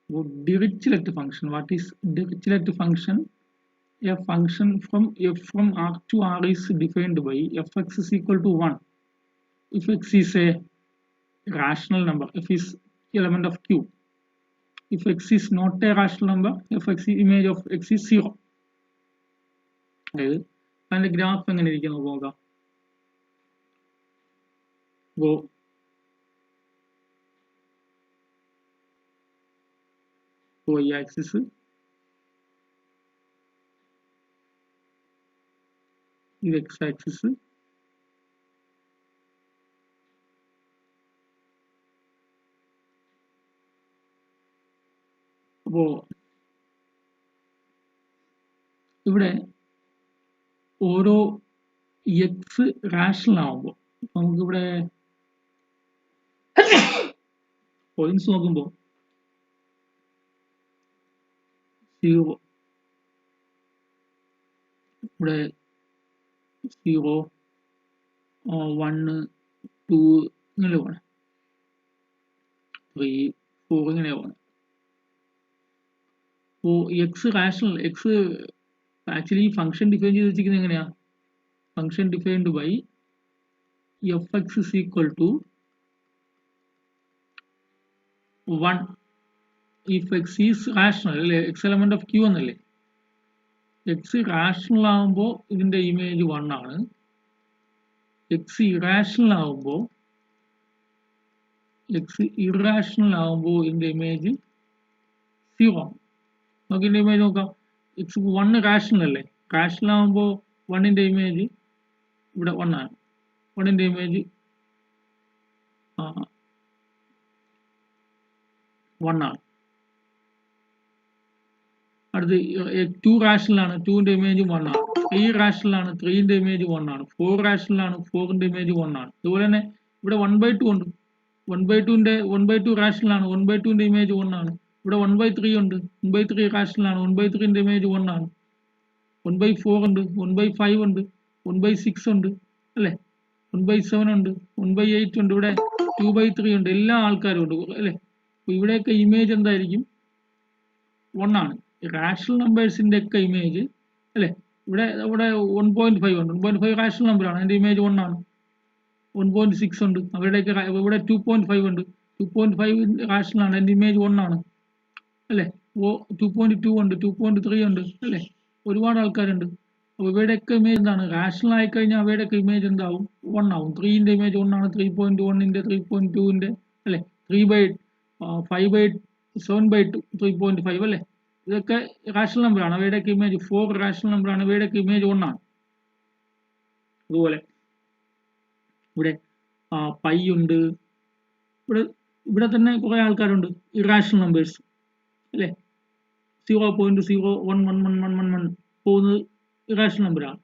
Dirichlet function. What is Dirichlet function? A function from f from R to R is defined by fx is equal to 1 if x is a rational number, f is element of q. If x is not a rational number, fx image of x is 0. അതായത് അതിന്റെ graph എങ്ങനെ ഇരിക്കുന്നു നോക്കാം. y axis, ഇത് x axis, അപ്പോൾ ഇവിടെ ഓരോ X rational ആവുമ്പോൾ നമുക്കിവിടെ പോയിന്റ്സ് നോക്കുമ്പോൾ 0 ഇവിടെ 0 1 2 ഇങ്ങനെ പോകണം, 3 4 ഇങ്ങനെ പോകണം. അപ്പോൾ x rational, x actually function define ചെയ്ത് വെച്ചിരിക്കുന്നത് എങ്ങനെയാ? Function defined by f x is equal to 1 if x is rational അല്ലേ, x element of q എന്നല്ലേ. x റാഷണൽ ആകുമ്പോൾ ഇതിന്റെ ഇമേജ് 1 ആണ്. x ഇറാഷണൽ ആകുമ്പോൾ ഇതിന്റെ ഇമേജ് 0 ആണ്. നമുക്ക് ഇതിന്റെ ഇമേജ് നോക്കാം. x 1 റാഷണൽ അല്ലേ, റാഷണൽ ആകുമ്പോൾ 1ന്റെ ഇമേജ് ഇവിടെ 1 ആണ്. 1ന്റെ ഇമേജ് 1 ആണ്. അടുത്ത് 2 റാഷണൽ ആണ്, 2ന്റെ ഇമേജ് 1 ആണ്. 3 റാഷണൽ ആണ്, 3ന്റെ ഇമേജ് 1 ആണ്. 4 റാഷണൽ ആണ്, 4ന്റെ ഇമേജ് 1 ആണ്. അതുപോലെ തന്നെ ഇവിടെ 1/2 ഉണ്ട്. 1/2 റാഷണൽ ആണ്, 1/2ന്റെ ഇമേജ് 1 ആണ്. ഇവിടെ 1/3 ഉണ്ട്, 1/3 റാഷണൽ ആണ്, 1/3ന്റെ ഇമേജ് 1 ആണ്. 1/4 ഉണ്ട്, 1/5 ഉണ്ട്, 1/6 ഉണ്ട് അല്ലെ, 1/7 ഉണ്ട്, 1/8 ഉണ്ട്, ഇവിടെ 2/3 ഉണ്ട്. എല്ലാ ആൾക്കാരും ഉണ്ട് അല്ലെ. അപ്പൊ ഇവിടെയൊക്കെ ഇമേജ് എന്തായിരിക്കും? 1 ആണ്. റാഷണൽ നമ്പേഴ്സിന്റെ ഒക്കെ ഇമേജ് അല്ലെ, ഇവിടെ 1.5 ഉണ്ട്, 1.5 റാഷണൽ നമ്പർ ആണ്, അതിന്റെ ഇമേജ് 1 ആണ്. 1.6 ഉണ്ട്, അവരുടെയൊക്കെ ഇവിടെ 2.5 ഉണ്ട്, 2.5 റാഷണൽ ആണ്, അതിന്റെ ഇമേജ് 1 ആണ് അല്ലെ. 2.2 ഉണ്ട്, 2.3 ഉണ്ട് അല്ലെ, ഒരുപാട് ആൾക്കാരുണ്ട്. അപ്പൊ ഇവയുടെയൊക്കെ ഇമേജ് എന്താണ്? റാഷണൽ ആയി കഴിഞ്ഞാൽ അവയുടെയൊക്കെ ഇമേജ് എന്താവും? 1 ആവും. 3ന്റെ ഇമേജ് 1 ആണ്, 3.1ന്റെ 3.2ന്റെ അല്ലെ, 3/5/7/2 3.5 അല്ലെ. ഇതൊക്കെ റാഷണൽ നമ്പർ ആണ്, അവയുടെയൊക്കെ ഇമേജ് 4 റാഷണൽ നമ്പർ ആണ്, അവയുടെയൊക്കെ ഇമേജ് 1 ആണ്. അതുപോലെ ഇവിടെ പൈ ഉണ്ട്, ഇവിടെ തന്നെ കുറെ ആൾക്കാരുണ്ട് ഇറാഷണൽ നമ്പേഴ്സ് അല്ലെ. 0.011111 പോകുന്നത് ഇറാഷണൽ നമ്പറാണ്.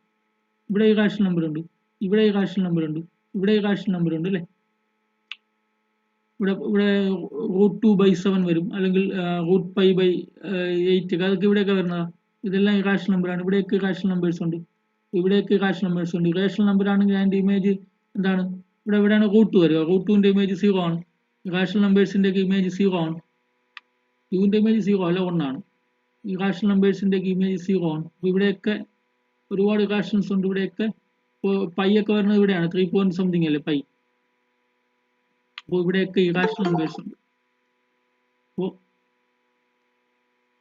ഇവിടെ ഇറാഷണൽ നമ്പർ ഉണ്ട്, ഇവിടെ ഇറാഷണൽ നമ്പർ ഉണ്ട്, ഇവിടെ ഇറാഷണൽ നമ്പർ ഉണ്ട് അല്ലെ. ഇവിടെ √2/7 വരും, അല്ലെങ്കിൽ √π/8, അതൊക്കെ ഇവിടെയൊക്കെ വരുന്നതാ. ഇതെല്ലാം ഇറാഷണൽ നമ്പറാണ്. ഇവിടെയൊക്കെ ഇറാഷണൽ നമ്പേഴ്സ് ഉണ്ട്, ഇവിടെയൊക്കെ ഇറാഷണൽ നമ്പേഴ്സ് ഉണ്ട്. ഇറാഷണൽ നമ്പർ ആണെങ്കിൽ അതിന്റെ ഇമേജ് എന്താണ്? ഇവിടെയാണ് √2 വരിക, √2ന്റെ ഇമേജ് 0 ആണ്. ഇറാഷണൽ നമ്പേഴ്സിന്റെ ഒക്കെ ഇമേജ് 0 ആണ്. 2ന്റെ ഇമേജ് 0 അല്ല, 1 ആണ്. ഇറാഷണൽ നമ്പേഴ്സിന്റെ ഒക്കെ ഇമേജ് 0 ആണ്. അപ്പൊ ഇവിടെയൊക്കെ ഒരുപാട് ഇറാഷണൽസ് ഉണ്ട്. ഇവിടെയൊക്കെ പൈ ഒക്കെ വരുന്നത് ഇവിടെയാണ്, 3 പോയിന്റ് സംതിങ് അല്ലേ പൈ. അപ്പോൾ ഇവിടെയൊക്കെ ഇറാഷണൽ നമ്പേഴ്സ് ഉണ്ട്. അപ്പോൾ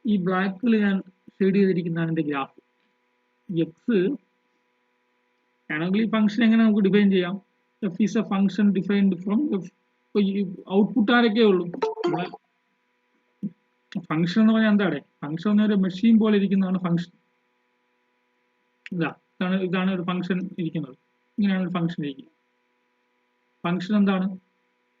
ഈ ബ്ലാക്കിൽ ഞാൻ ഷെയ്ഡ് ചെയ്തിരിക്കുന്നതാണ് എന്റെ ഗ്രാഫ്. എക്സ് ആണെങ്കിൽ ഈ ഫംഗ്ഷൻ എങ്ങനെ നമുക്ക് ഡിഫൈൻ ചെയ്യാം? F is A function defined from F. Output ആരൊക്കെ ഉള്ളൂ? ഫംഗ്ഷൻ എന്ന് പറഞ്ഞാൽ എന്താണ്? ഫംഗ്ഷൻ എന്ന് ഒരു മെഷീൻ പോലെ ഇരിക്കുന്നതാണ് ഫംഗ്ഷൻ. ഇതാണ് ഒരു ഫംഗ്ഷൻ ഇരിക്കുന്നത്. ഇങ്ങനെയാണ് ഒരു ഫംഗ്ഷൻ ഇരിക്കുന്നത്. ഫംഗ്ഷൻ എന്താണ്?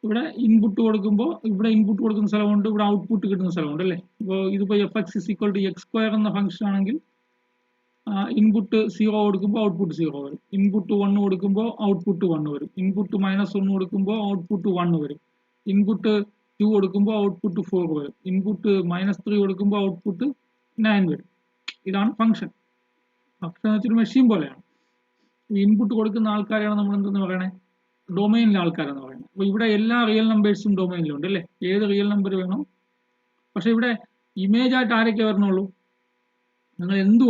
ഇവിടെ ഇൻപുട്ട് കൊടുക്കുമ്പോൾ ഇവിടെ ഇൻപുട്ട് കൊടുക്കുന്ന സ്ഥലമുണ്ട്, ഇവിടെ ഔട്ട്പുട്ട് കിട്ടുന്ന സ്ഥലമുണ്ട് അല്ലേ. ഇപ്പോൾ ഇതിപ്പോൾ fx = x² എന്ന ഫംഗ്ഷൻ ആണെങ്കിൽ ഇൻപുട്ട് 0 കൊടുക്കുമ്പോൾ ഔട്ട്പുട്ട് 0 വരും, ഇൻപുട്ട് 1 കൊടുക്കുമ്പോൾ ഔട്ട്പുട്ട് 1 വരും, ഇൻപുട്ട് -1 കൊടുക്കുമ്പോൾ ഔട്ട്പുട്ട് 1 വരും, ഇൻപുട്ട് 2 കൊടുക്കുമ്പോൾ ഔട്ട്പുട്ട് 4 വരും, ഇൻപുട്ട് -3 കൊടുക്കുമ്പോൾ ഔട്ട്പുട്ട് 9 വരും. ഇതാണ് ഫംഗ്ഷൻ. ഫംഗ്ഷൻ എന്ന് വെച്ചാൽ മെഷീൻ പോലെയാണ്. ഇൻപുട്ട് കൊടുക്കുന്ന ആൾക്കാരെയാണ് നമ്മൾ എന്തെന്ന് പറയണേ? ഡൊമൈനിലെ ആൾക്കാരെന്ന് പറയുന്നത്. അപ്പോൾ ഇവിടെ എല്ലാ റിയൽ നമ്പേഴ്സും ഡൊമൈനിലുണ്ട് അല്ലേ. ഏത് റിയൽ നമ്പർ വേണോ പക്ഷെ ഇവിടെ ഇമേജ് ആയിട്ട് ആരൊക്കെ വരണുള്ളൂ? നിങ്ങൾ എന്ത്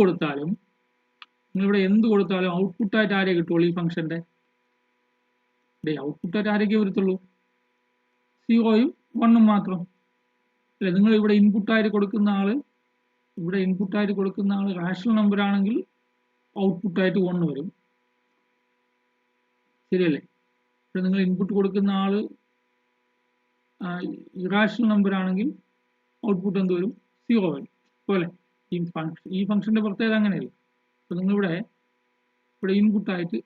കൊടുത്താലും ഔട്ട്പുട്ടായിട്ട് ആരേ കിട്ടുള്ളൂ? ഈ ഫംഗ്ഷന്റെ ഔട്ട്പുട്ടായിട്ട് ആരൊക്കെ വരത്തുള്ളൂ? 0യും 1ഉം മാത്രം അല്ലെ? നിങ്ങൾ ഇവിടെ ഇൻപുട്ടായിട്ട് കൊടുക്കുന്ന ആള് റാഷണൽ നമ്പർ ആണെങ്കിൽ ഔട്ട്പുട്ടായിട്ട് 1 വരും, ശരിയല്ലേ? ഇവിടെ നിങ്ങൾ ഇൻപുട്ട് കൊടുക്കുന്ന ആള് ഇറാഷണൽ നമ്പർ ആണെങ്കിൽ ഔട്ട്പുട്ട് എന്ത് വരും? 0 വരും പോലെ. ഈ ഫംഗ്ഷന്റെ പ്രത്യേകത അങ്ങനെയല്ല. അപ്പൊ നിങ്ങളിവിടെ ഇൻപുട്ടായിട്ട്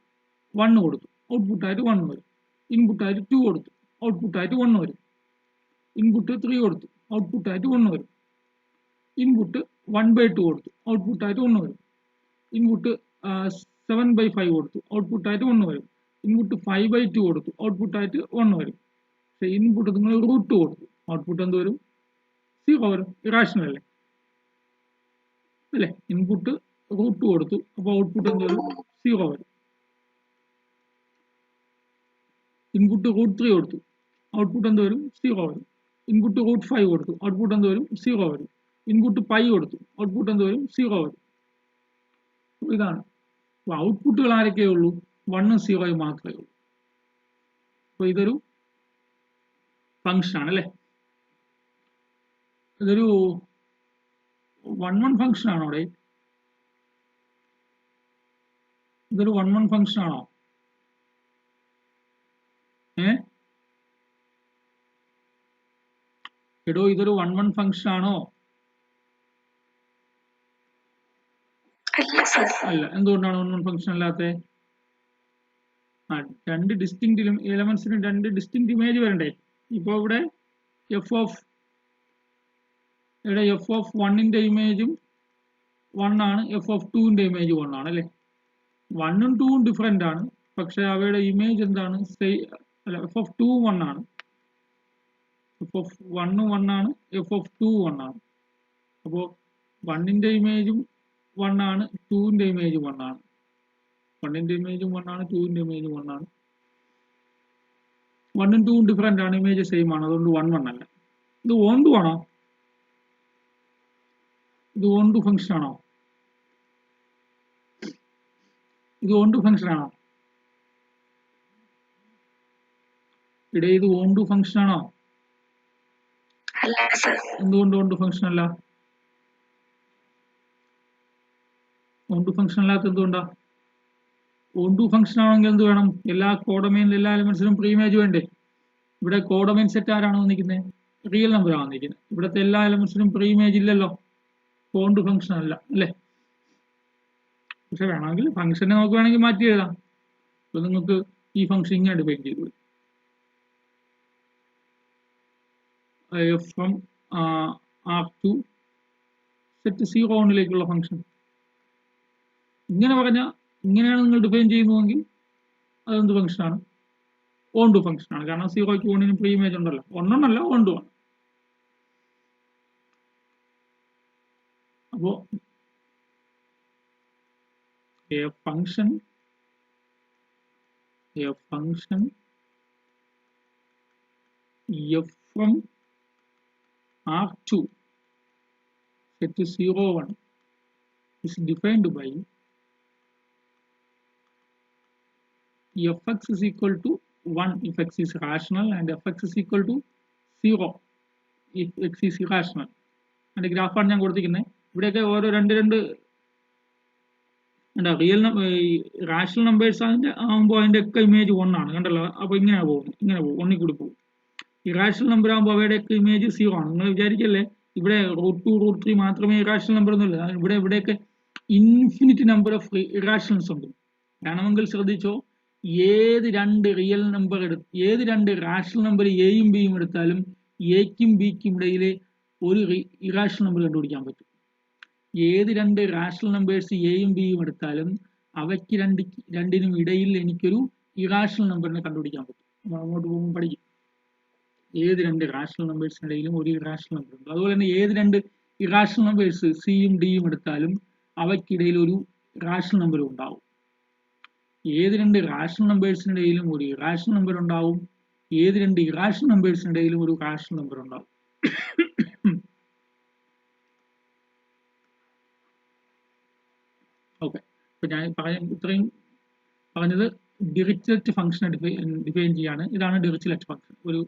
1 കൊടുത്തു, ഔട്ട്പുട്ടായിട്ട് 1 വരും. ഇൻപുട്ടായിട്ട് 2 കൊടുത്തു, ഔട്ട്പുട്ടായിട്ട് 1 വരും. ഇൻപുട്ട് 3 കൊടുത്തു, ഔട്ട്പുട്ടായിട്ട് 1 വരും. ഇൻപുട്ട് 1/2 കൊടുത്തു, ഔട്ട്പുട്ടായിട്ട് 1 വരും. ഇൻപുട്ട് 7/5 കൊടുത്തു, ഔട്ട്പുട്ടായിട്ട് 1 വരും. ഇൻപുട്ട് 5/2 കൊടുത്തു, ഔട്ട്പുട്ടായിട്ട് 1 വരും. പക്ഷേ ഇൻപുട്ട് നിങ്ങൾ റൂട്ട് കൊടുത്തു, ഔട്ട്പുട്ട് എന്ത് വരും? 0 വരും. ഇറാഷണൽ അല്ലേ? ഇൻപുട്ട് റൂട്ട് കൊടുത്തു, അപ്പോൾ ഔട്ട്പുട്ട് എന്ത് വരും? 0 വരും. ഇൻപുട്ട് √3 കൊടുത്തു, ഔട്ട്പുട്ട് എന്ത് വരും? 0 വരും. ഇൻപുട്ട് √5 കൊടുത്തു, ഔട്ട്പുട്ട് എന്ത് വരും? 0 വരും. ഇൻപുട്ട് π കൊടുത്തു, ഔട്ട്പുട്ട് എന്ത് വരും? 0 വരും. ഇതാണ്. അപ്പൊ ഔട്ട്പുട്ടുകൾ ആരൊക്കെയേ ഉള്ളൂ? 1ഉം 0യും മാത്രമേ ഉള്ളൂ. അപ്പൊ ഇതൊരു ഫംഗ്ഷൻ ആണ് അല്ലേ? ഇതൊരു 1-1 ഫംഗ്ഷൻ ആണോ? അവിടെ ഇതൊരു 1-1 ഫംഗ്ഷൻ ആണോ? എടോ, ഇതൊരു 1-1 ഫംഗ്ഷൻ ആണോ? അല്ല. എന്തുകൊണ്ടാണ് 1-1 ഫംഗ്ഷൻ അല്ലാത്തത്? രണ്ട് ഡിസ്റ്റിങ്ക്ട് എലമെന്റ്സിനും രണ്ട് ഡിസ്റ്റിങ്ക്ട് ഇമേജ് വരണ്ടേ? ഇപ്പൊ ഇവിടെ f(1)ന്റെ ഇമേജും 1 ആണ്, f(2)ന്റെ ഇമേജ് 1 ആണ് അല്ലെ? 1ഉം 2ഉം ഡിഫറെന്റ് ആണ്, പക്ഷെ അവയുടെ ഇമേജ് എന്താണ്? അല്ല, f(2) 1 ആണ്, f(1) 1 ആണ്, f(2) 1 ആണ്. അപ്പോ 1ന്റെ ഇമേജും 1 ആണ്, 2ന്റെ ഇമേജ് 1 ആണ്. 1ന്റെ ഇമേജും 1 ആണ്, 2ന്റെ ഇമേജ് 1 ആണ്. 1ഉം 2ഉം ഡിഫറെന്റ് ആണ്, ഇമേജ് സെയിം ആണ്, അതുകൊണ്ട് 1-1 അല്ല. ഇത് ഓൺ-ടു ആണോ? ഇത് ഓൺ-ടു ഫംഗ്ഷൻ ആണോ? ഇത് ഓൺ-ടു ഫംഗ്ഷൻ ആണോ? ഇത് ഓൺ-ടു ഫംഗ്ഷൻ ആണോ? എന്തുകൊണ്ട് ഓൺ-ടു ഫംഗ്ഷൻ അല്ല? ഓൺ-ടു ഫംഗ്ഷൻ അല്ലാത്ത എന്തുകൊണ്ടാ? ഓൺ-ടു ഫംഗ്ഷൻ ആണെങ്കിൽ എന്ത് വേണം? എല്ലാ കോഡൊമൈനിലും എല്ലാ എലമെന്റ്സിനും പ്രീ ഇമേജ് വേണ്ടേ? ഇവിടെ കോഡൊമൈൻ സെറ്റ് ആരാണ് വന്നിരിക്കുന്നത്? റിയൽ നമ്പർ ആണ് വന്നിരിക്കുന്നത്. ഇവിടുത്തെ എല്ലാ എലമെന്റ്സിനും പ്രീ ഇമേജ് ഇല്ലല്ലോ, ഓൺ-ടു ഫംഗ്ഷൻ അല്ല അല്ലേ? പക്ഷെ വേണമെങ്കിൽ ഫംഗ്ഷനെ നമുക്ക് വേണമെങ്കിൽ മാറ്റി എഴുതാം. അപ്പൊ നിങ്ങൾക്ക് ഈ ഫംഗ്ഷൻ ഇങ്ങനെ ഡിഫൈൻ ചെയ്തു, ഫ്രം R2 സെറ്റ് 0 ഫംഗ്ഷൻ. ഇങ്ങനെ പറഞ്ഞാൽ ഇങ്ങനെയാണ് നിങ്ങൾ ഡിഫൈൻ ചെയ്യുന്നതെങ്കിൽ അതെന്ത് ഫംഗ്ഷനാണ്? ഓൺ-ടു ഫംഗ്ഷൻ ആണ്. കാരണം 0ക്കും 1നും പ്രീ ഇമേജ് ഉണ്ടല്ലോ, 1 അല്ല, ഓൺ-ടു ആണ്. അപ്പോ a function f from R2 set 0, 1 is defined by fx is equal to 1 if x is rational and fx is equal to 0 if x is irrational. അതിന്റെ ഗ്രാഫാണ് ഞാൻ കൊടുത്തിരിക്കുന്നത്. ഇവിടെയൊക്കെ ഓരോ രണ്ട് റിയൽ റാഷണൽ നമ്പേഴ്സ് ആകുമ്പോൾ അതിന്റെ ഒക്കെ ഇമേജ് 1 ആണ്, കണ്ടല്ലോ? അപ്പൊ ഇങ്ങനെ പോകും, 1ൽ കൂടി പോകും. ഇറാഷണൽ നമ്പർ ആകുമ്പോൾ അവയുടെ ഒക്കെ ഇമേജ് 0 ആണ്. നിങ്ങൾ വിചാരിക്കല്ലേ ഇവിടെ √2 √3 മാത്രമേ ഇറാഷണൽ നമ്പർ ഒന്നുമില്ല. ഇവിടെയൊക്കെ ഇൻഫിനിറ്റ് നമ്പർ ഓഫ് ഇറാഷണൽസ് ഉണ്ട്. വേണമെങ്കിൽ ശ്രദ്ധിച്ചോ, ഏത് രണ്ട് റാഷണൽ നമ്പർ എയും ബിയും എടുത്താലും എക്കും ബിക്കും ഇടയിൽ ഒരു ഇറാഷണൽ നമ്പർ കണ്ടുപിടിക്കാൻ പറ്റും. ഏത് രണ്ട് റാഷണൽ നമ്പേഴ്സ് എയും ബിയും എടുത്താലും അവയ്ക്ക് രണ്ടിനും ഇടയിൽ എനിക്കൊരു ഇറാഷണൽ നമ്പറിനെ കണ്ടുപിടിക്കാൻ പറ്റും. അങ്ങോട്ട് പോകുമ്പോൾ പഠിക്കും. ഏത് രണ്ട് റാഷണൽ നമ്പേഴ്സിനിടയിലും ഒരു ഇറാഷണൽ നമ്പർ ഉണ്ട്. അതുപോലെ തന്നെ ഏത് രണ്ട് ഇറാഷണൽ നമ്പേഴ്സ് സിയും ഡിയും എടുത്താലും അവയ്ക്കിടയിൽ ഒരു റാഷണൽ നമ്പർ ഉണ്ടാവും. ഏത് രണ്ട് റാഷണൽ നമ്പേഴ്സിനിടയിലും ഒരു ഇറാഷണൽ നമ്പർ ഉണ്ടാവും. ഏത് രണ്ട് ഇറാഷണൽ നമ്പേഴ്സിനിടയിലും ഒരു റാഷണൽ നമ്പർ ഉണ്ടാവും. ഇപ്പൊ ഞാൻ ഇത്രയും പറഞ്ഞത് ഡിറിച്ലെറ്റ് ഫംഗ്ഷനെ ഡിഫൈൻ ചെയ്യാണ്. ഇതാണ് ഡിറിച്ലെറ്റ് ഫംഗ്ഷൻ. ഒരു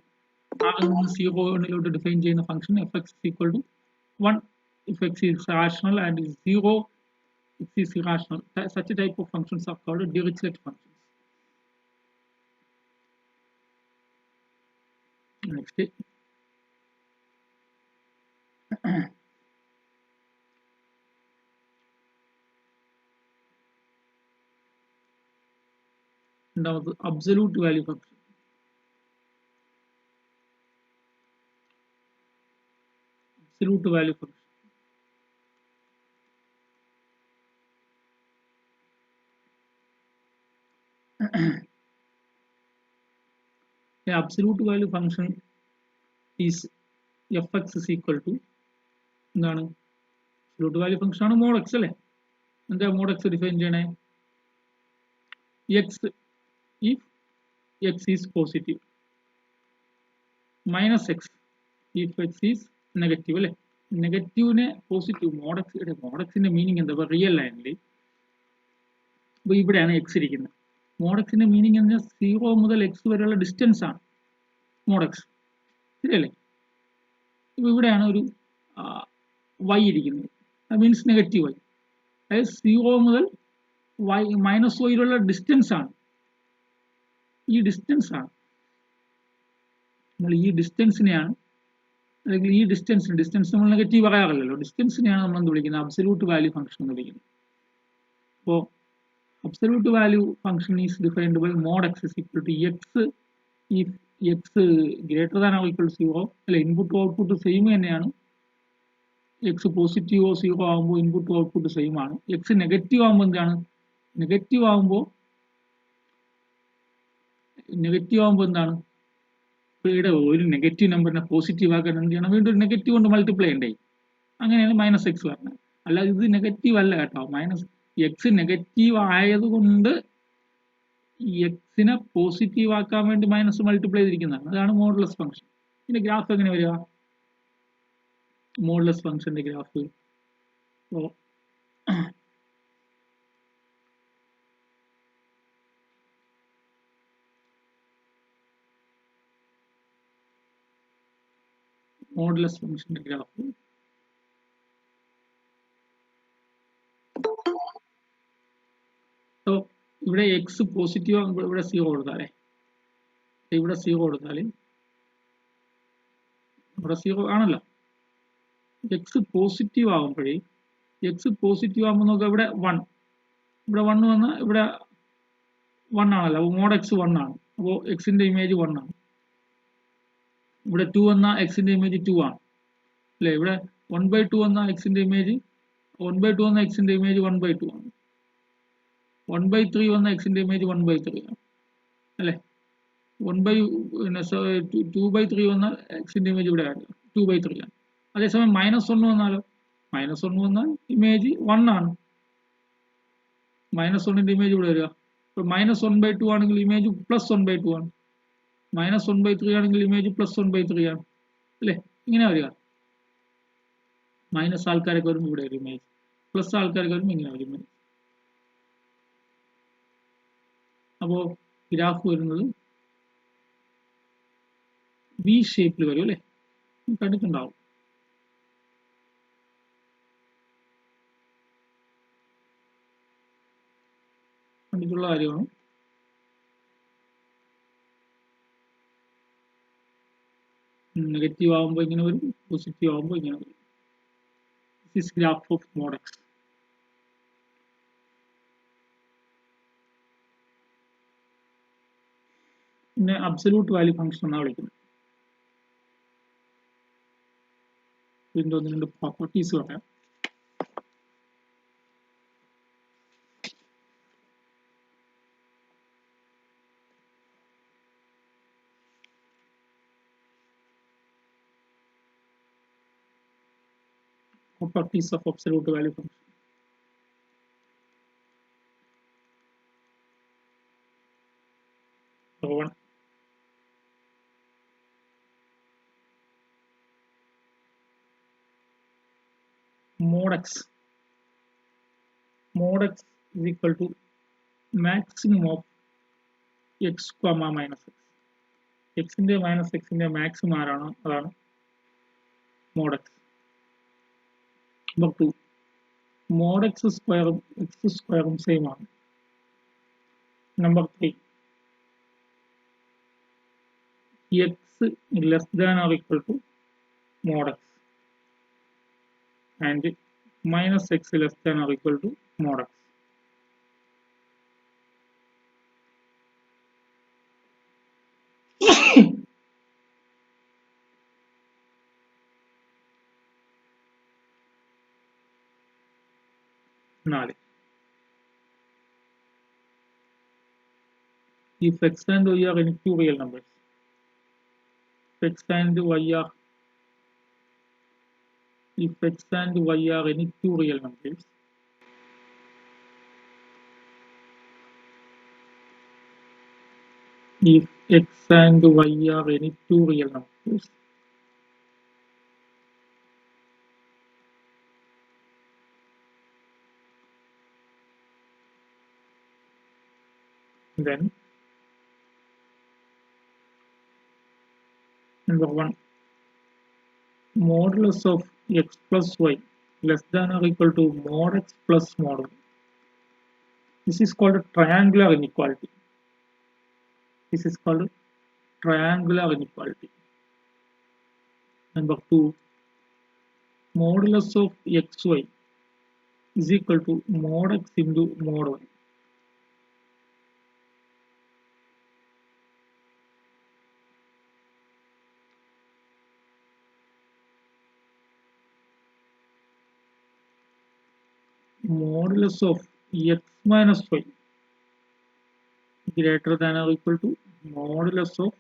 ആറിൽ നിന്ന് 0 ഡിഫൈൻ ചെയ്യുന്ന function f x equal to 1 if x is rational and 0 x is irrational. Such a type of functions are called Dirichlet functions. Next. Now the absolute value function. Absolute value function. The absolute value function is fx is equal to എന്താണ് absolute value function ആണ് mod x അല്ലേ. എന്താ mod x define ചെയ്യണേ? x if x is positive minus x if x is negative അല്ലേ. നെഗറ്റീവിനെ positive mod xന്റെ meaning എന്താ? Real ലൈനിൽ ഇപ്പൊ ഇവിടെയാണ് x ഇരിക്കുന്നത്. mod xന്റെ മീനിങ് എന്ന് പറഞ്ഞാൽ 0 മുതൽ x വരെയുള്ള ഡിസ്റ്റൻസ് ആണ് mod x, ശരിയല്ലേ? ഇപ്പൊ ഇവിടെയാണ് ഒരു y ഇരിക്കുന്നത്, അത് മീൻസ് നെഗറ്റീവ് y. അതായത് 0 മുതൽ y മൈനസ് വൈയിലുള്ള ഡിസ്റ്റൻസ് ആണ്. ഈ ഡിസ്റ്റൻസ് ആണ് നമ്മൾ ഈ ഡിസ്റ്റൻസിനെയാണ്, അല്ലെങ്കിൽ ഈ ഡിസ്റ്റൻസ് നമ്മൾ നെഗറ്റീവ് പറയാറില്ലല്ലോ, ഡിസ്റ്റൻസിനെയാണ് നമ്മൾ എന്ത് വിളിക്കുന്നത്? അബ്സല്യൂട്ട് വാല്യൂ ഫംഗ്ഷൻ എന്ന് വിളിക്കുന്നത്. അപ്പോൾ absolute value function is defined by mod x is equal to x if x greater than or equal to 0 അല്ല. ഇൻപുട്ട് ഔട്ട്പുട്ട് സെയിം തന്നെയാണ്. എക്സ് പോസിറ്റീവോ 0 ആകുമ്പോൾ ഇൻപുട്ട് ഔട്ട്പുട്ട് സെയിം ആണ്. എക്സ് നെഗറ്റീവ് ആകുമ്പോൾ എന്താണ്? Negative ആകുമ്പോൾ എന്താണ്? ഇവിടെ ഒരു നെഗറ്റീവ് നമ്പറിനെ പോസിറ്റീവ് ആക്കാൻ എന്ത് ചെയ്യണം? വീണ്ടും ഒരു നെഗറ്റീവ് കൊണ്ട് മൾട്ടിപ്ലൈ ചെയ്യണ്ടേ? അങ്ങനെയാണ് മൈനസ് എക്സ് പറഞ്ഞത്. അല്ലാതെ ഇത് നെഗറ്റീവ് അല്ല കേട്ടോ. മൈനസ് എക്സ് നെഗറ്റീവ് ആയതുകൊണ്ട് എക്സിനെ പോസിറ്റീവ് ആക്കാൻ വേണ്ടി മൈനസ് മൾട്ടിപ്ലൈ ചെയ്തിരിക്കുന്നതാണ്. അതാണ് മോഡുലസ് ഫംഗ്ഷൻ. ഇതിന്റെ ഗ്രാഫ് എങ്ങനെ വരിക? മോഡുലസ് ഫംഗ്ഷന്റെ ഗ്രാഫ് മോഡുലസ് ഫംഗ്ഷന്റെ ഗ്രാഫ് ഇവിടെ എക്സ് പോസിറ്റീവ് ആകുമ്പോൾ ഇവിടെ 0 കൊടുത്താലേ, ഇവിടെ 0 കൊടുത്താൽ ഇവിടെ 0 ആണല്ലോ. എക്സ് പോസിറ്റീവ് ആകുമ്പോഴേ, എക്സ് പോസിറ്റീവ് ആകുമ്പോൾ നോക്കുക, ഇവിടെ 1 വന്നാൽ ഇവിടെ 1 ആണല്ലോ. അപ്പോൾ മോഡ് എക്സ് 1 ആണ്. അപ്പോൾ എക്സിന്റെ ഇമേജ് 1 ആണ്. ഇവിടെ 2 വന്നാൽ എക്സിന്റെ ഇമേജ് 2 ആണ് അല്ലേ. ഇവിടെ 1/2 വന്നാൽ എക്സിന്റെ ഇമേജ് 1/2 വന്നാൽ എക്സിന്റെ ഇമേജ് 1/2 ആണ്. 1/3 വന്ന എക്സിന്റെ ഇമേജ് 1/3 ആണ് അല്ലേ. 2/3 വന്നാൽ എക്സിന്റെ ഇമേജ് ഇവിടെ 2/3 ആണ്. അതേസമയം -1 വന്നാലോ? -1 വന്നാൽ ഇമേജ് 1 ആണ്. -1ന്റെ ഇമേജ് ഇവിടെ വരിക. ഇപ്പൊ -1/2 ആണെങ്കിൽ ഇമേജ് +1/2 ആണ്. -1/3 ആണെങ്കിൽ ഇമേജ് +1/3 ആണ് അല്ലേ. ഇങ്ങനെ വരിക. മൈനസ് ആൾക്കാരൊക്കെ വരുമ്പോൾ ഇവിടെ ഒരു ഇമേജ്, പ്ലസ് ആൾക്കാരൊക്കെ വരുമ്പോൾ ഇങ്ങനെ ഒരു ഇമേജ്. അപ്പോൾ ഗ്രാഫ് വരുന്നത് വി ഷേപ്പിൽ വരും അല്ലേ. കണ്ടിട്ടുണ്ടാവും. കണ്ടിട്ടുള്ള കാര്യമാണ്. നെഗറ്റീവ് ആകുമ്പോൾ ഇങ്ങനെ വരും, പോസിറ്റീവ് ആകുമ്പോൾ ഇങ്ങനെ വരും. This is graph of mod x. പിന്നെ അബ്സല്യൂട്ട് വാല്യൂ ഫംഗ്ഷൻ എന്നാണ് വിളിക്കുന്നത്. ഇതിന്റെ ഒന്ന് രണ്ട് പ്രോപ്പർട്ടീസ് പറയാം. Properties of absolute value function. So one, mod x is equal to maximum of x comma minus x. X ന്റെ മൈനസ് എക്സിന്റെ മാക്സിമം ആരാണോ അതാണ് mod x. Number 2 mod x സ്ക്വയറും എക്സ് സ്ക്വയറും സെയിം ആണ്. Number 3 x less than or equal to mod x and minus x less than or equal to mod x. If x and y are any two real numbers, if x and y are any two real numbers, if x and y are any two real numbers, then number 1 modulus of x plus y less than or equal to mod x plus mod y. This is called a triangular inequality. This is called triangular inequality. Number 2 modulus of xy is equal to mod x into mod y. Modulus of x minus y greater than or equal to modulus of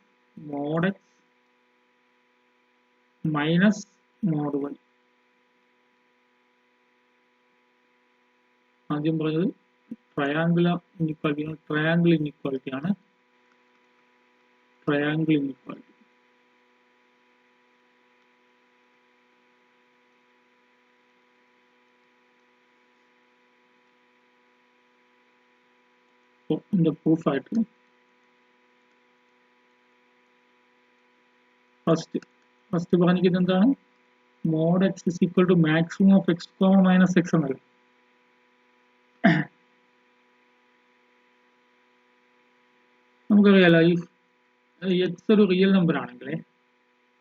mod x minus mod y. ആദ്യം പറഞ്ഞത് triangular inequality ആണ്, triangle inequality ആണ്. Triangle inequality ഇതിന്റെ proof ആയിട്ട് first പറഞ്ഞിരിക്കുന്നത് എന്താണ്? mod x is equal to maximum of x comma minus x എന്നല്ല. നമുക്കറിയാലോ ഈ എക്സ് ഒരു റിയൽ നമ്പർ ആണെങ്കിൽ,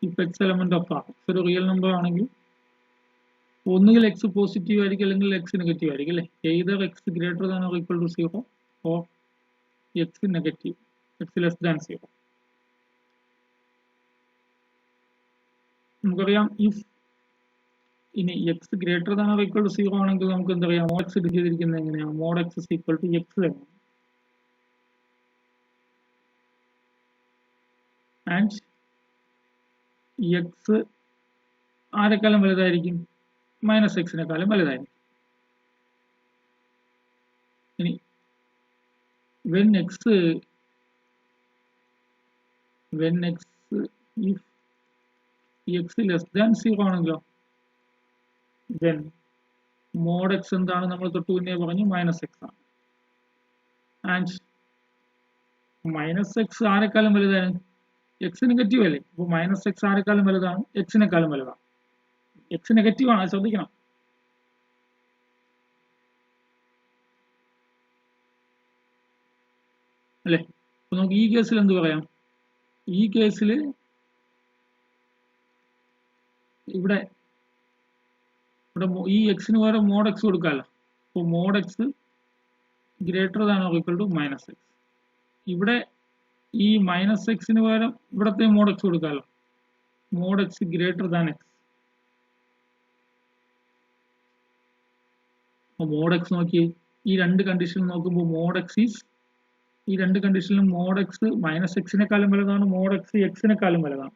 if x element of R x ഒരു റിയൽ നമ്പർ ആണെങ്കിൽ ഒന്നുകിൽ എക്സ് പോസിറ്റീവ് ആയിരിക്കും അല്ലെങ്കിൽ എക്സ് നെഗറ്റീവ് ആയിരിക്കും അല്ലേ. Either x greater than or equal to 0 or x negative, x less than 0. നമുക്കറിയാം ഇഫ് ഇനി x greater than or equal to 0 ആണെങ്കിൽ നമുക്ക് എന്തറിയാം, mod x ചെയ്തിരിക്കുന്നത് എങ്ങനെയാണ്? mod x is equal to x തന്നെയാണ്. ആൻഡ് എക്സ് ആരെക്കാളും വലുതായിരിക്കും? മൈനസ് എക്സിനെക്കാളും വലുതായിരിക്കും. ഇനി when x if x less than 0 ആണെങ്കിലോ then mod x എന്താണ്? നമ്മൾ തൊട്ട് മുന്നേ പറഞ്ഞു മൈനസ് എക്സ് ആണ്. ആൻഡ് മൈനസ് എക്സ് ആരെക്കാളും വലുതാണ്? എക്സ് നെഗറ്റീവ് അല്ലേ, അപ്പൊ മൈനസ് എക്സ് ആരെക്കാളും വലുതാണ്? എക്സിനെക്കാളും വലുതാണ്. എക്സ് നെഗറ്റീവ് ആണ്, ശ്രദ്ധിക്കണം. അല്ലേ? അപ്പൊ നമുക്ക് ഈ കേസിൽ എന്ത് പറയാം? ഈ കേസിൽ ഇവിടെ ഈ എക്സിന് പകരം മോഡ് എക്സ് കൊടുക്കാമല്ലോ. അപ്പോൾ mod x greater than or equal to minus x. ഇവിടെ ഈ മൈനസ് എക്സിന് പകരം ഇവിടത്തെ മോഡ് എക്സ് കൊടുക്കാമല്ലോ. Mod x greater than x. Mod x നോക്കി, ഈ രണ്ട് കണ്ടീഷൻ നോക്കുമ്പോൾ മോഡ് എക്സ് ഈസ്, ഈ രണ്ട് കണ്ടീഷനിലും മോഡ് എക്സ് മൈനസ് എക്സിനെക്കാളും വലുതാണ്, മോഡ് എക്സ് എക്സിനെക്കാളും വലുതാണ്.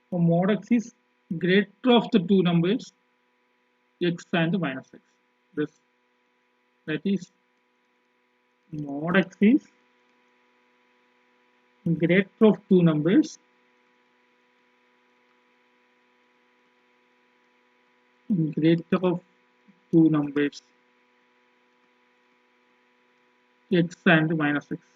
അപ്പോൾ mod x is greater of the two numbers x and minus x. That is mod x is greater of two numbers X and minus X.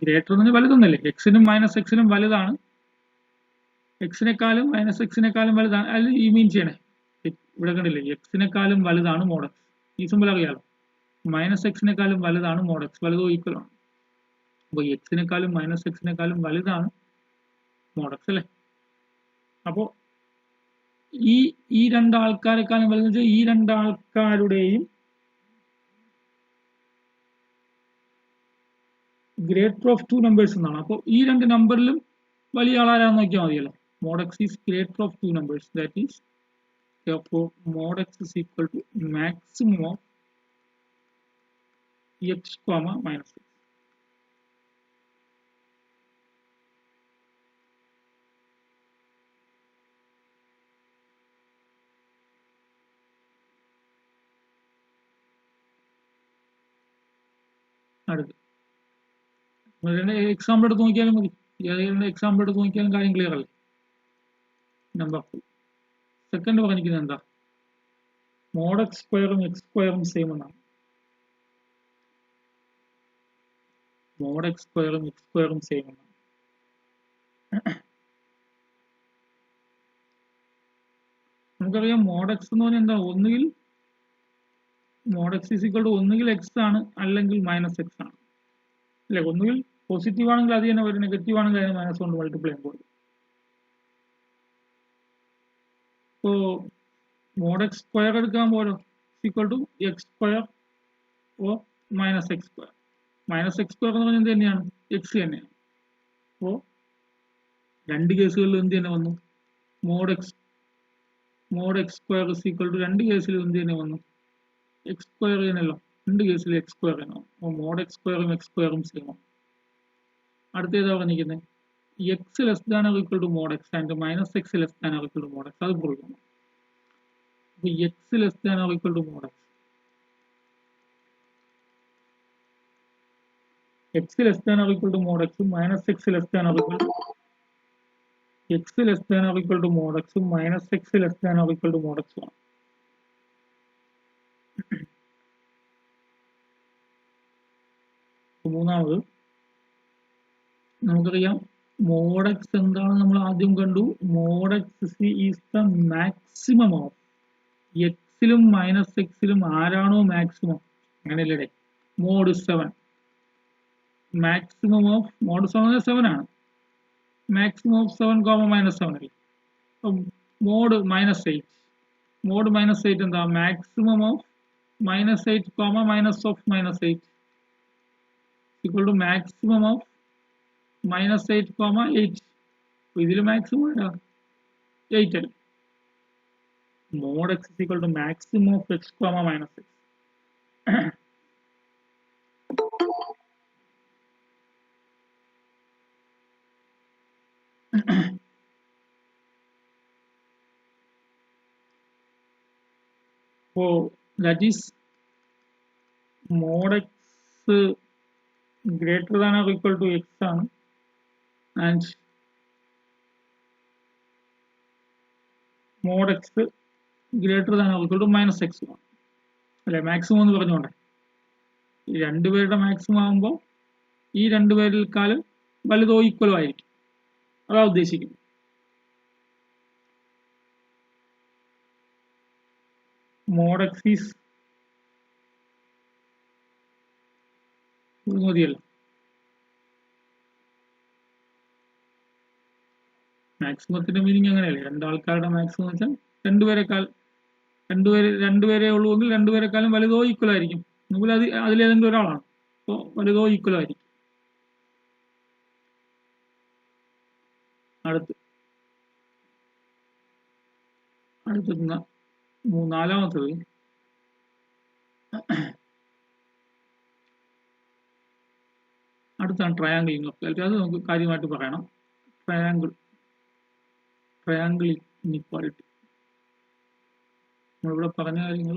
Greater എന്ന് പറഞ്ഞാൽ വലുതൊന്നല്ലേ, എക്സിനും minus എക്സിനും വലുതാണ്, എക്സിനെക്കാളും minus എക്സിനെക്കാളും വലുതാണ്. അത് ഈ മീൻ ചെയ്യണേ, ഇവിടെ കണ്ടില്ലേ, എക്സിനെക്കാളും വലുതാണ് മോഡ് എക്സ്. ഈ സിമ്പിൾ അറിയാലോ, മൈനസ് എക്സിനെക്കാളും വലുതാണ് മോഡ് എക്സ്, വലുതോ ഈക്വൽ ആണ്. അപ്പോൾ എക്സിനെക്കാളും മൈനസ് എക്സിനെക്കാളും വലുതാണ് മോഡ് എക്സ് അല്ലേ. അപ്പോൾ ഈ ഈ രണ്ടാൾക്കാരെക്കാളും വലുതെന്ന് വെച്ചാൽ ഈ രണ്ടാൾക്കാരുടെയും ഗ്രേറ്റർ ഓഫ് ടു നമ്പേഴ്സ് എന്നാണ്. അപ്പോൾ ഈ രണ്ട് നമ്പറിലും വലിയ ആളാരാന്ന് നോക്കിയാൽ മതിയല്ലോ. Mod x is greater of two numbers, that is therefore mod x is equal to maximum of x comma minus x. അടുത്ത് എക്സാമ്പിൾ എടുത്ത് നോക്കിയാലും മതി, ഏതെങ്കിലും എക്സാമ്പിൾ എടുത്ത് നോക്കിയാലും കാര്യം ക്ലിയർ അല്ലേ. നമ്പർ 2 സെക്കൻഡ് പറഞ്ഞിരിക്കുന്നത് എന്താ, മോഡ് എക്സ് സ്ക്വയറും എക്സ് സ്ക്വയറും സെയിം എന്നാണ്. മോഡ് എക്സ് സ്ക്വയറും എക്സ് സ്ക്വയറും സെയിം എന്നാണ്. നമുക്കറിയാം മോഡ് എക്സ് എന്ന് പറഞ്ഞാൽ എന്താ, ഒന്നുകിൽ mod x is equal to ഒന്നുകിൽ എക്സ് ആണ് അല്ലെങ്കിൽ മൈനസ് എക്സ് ആണ് അല്ലെ. ഒന്നുകിൽ പോസിറ്റീവ് ആണെങ്കിൽ അത് തന്നെ വരും, നെഗറ്റീവ് ആണെങ്കിൽ അതിന് മൈനസ് കൊണ്ട് മൾട്ടിപ്ലൈ ചെയ്യുമ്പോൾ. ഇപ്പോൾ മോഡ് എക്സ് സ്ക്വയർ എടുക്കാൻ പോലോ equal to x square or minus x square. Minus x square എന്ന് പറഞ്ഞാൽ എന്ത് തന്നെയാണ്, എക്സ് തന്നെയാണ്. അപ്പോൾ രണ്ട് കേസുകളിലും എന്ത് തന്നെ വന്നു, mod x square is equal to രണ്ട് കേസിലും എന്ത് തന്നെ വന്നു, എക്സ് സ്ക്വയർ തന്നെയല്ലോ, രണ്ട് കേസിലും എക്സ് സ്ക്വയർ തന്നെ. അപ്പോൾ മോഡ് എക്സ് സ്ക്വയറും എക്സ് സ്ക്വയറും സെയിം ആണ്. അടുത്ത ഏതാ പറഞ്ഞിരിക്കുന്നത്, x less than or equal to mod x and minus x less than or equal to mod x. അത് പ്രൂവ് ചെയ്യണം. അപ്പോൾ x less than or equal to mod x, x less than or equal to mod എക്സും minus x less than or equal to x less than or equal to mod എക്സും minus x less than or equal to mod എക്സും ആണ്. മൂന്നാമത് നമുക്കറിയാം mod X എന്താണെന്ന് നമ്മൾ ആദ്യം കണ്ടു. Mod x is the maximum of എക്സിലും മൈനസ് എക്സിലും ആരാണോ മാക്സിമം, അങ്ങനെയല്ലേ, മോഡ് 7 മാക്സിമം ഓഫ് മോഡ് 7 ആണ്, മാക്സിമം ഓഫ് 7 കോമ മൈനസ് 7 അല്ലേ. മോഡ് -8, മോഡ് -8 എന്താ, maximum of -8 comma minus of -8 equal to maximum of -8 comma 8. ഇതിൽ മാക്സിമം ഏതാ, 8 അല്ലേ. mod x is equal to maximum of x comma minus x. So that is mod x greater than or equal to x and mod x greater than or equal to minus x അല്ലെ. Maximum എന്ന് പറഞ്ഞോണ്ടേ ഈ രണ്ടുപേരുടെ maximum ആകുമ്പോൾ ഈ രണ്ടുപേരിൽക്കാളും വലുതോ ഈക്വലോ ആയിരിക്കും, അതാ ഉദ്ദേശിക്കുന്നത്. mod x is മതിയല്ലോ. മാക്സിമത്തിന്റെ മീനിങ് അങ്ങനെയല്ലേ, രണ്ടാൾക്കാരുടെ മാക്സിമം വെച്ചാൽ രണ്ടുപേരെ ഉള്ളുവെങ്കിൽ രണ്ടുപേരെക്കാളും വലുതോ ഈക്വൽ ആയിരിക്കും, എന്നുപോലെ അതിലേതെങ്കിലും ഒരാളാണ്, അപ്പോൾ വലുതോ ഈക്വൽ ആയിരിക്കും. അടുത്ത നാലാമത്തത് അടുത്താണ് ട്രയാങ്കിൾ ഇൻഇക്വാലിറ്റി. അത് നമുക്ക് കാര്യമായിട്ട് പറയണം. ട്രയാങ്കിൾ ഇൻഇക്വാലിറ്റി നമ്മളിവിടെ പറഞ്ഞ കാര്യങ്ങൾ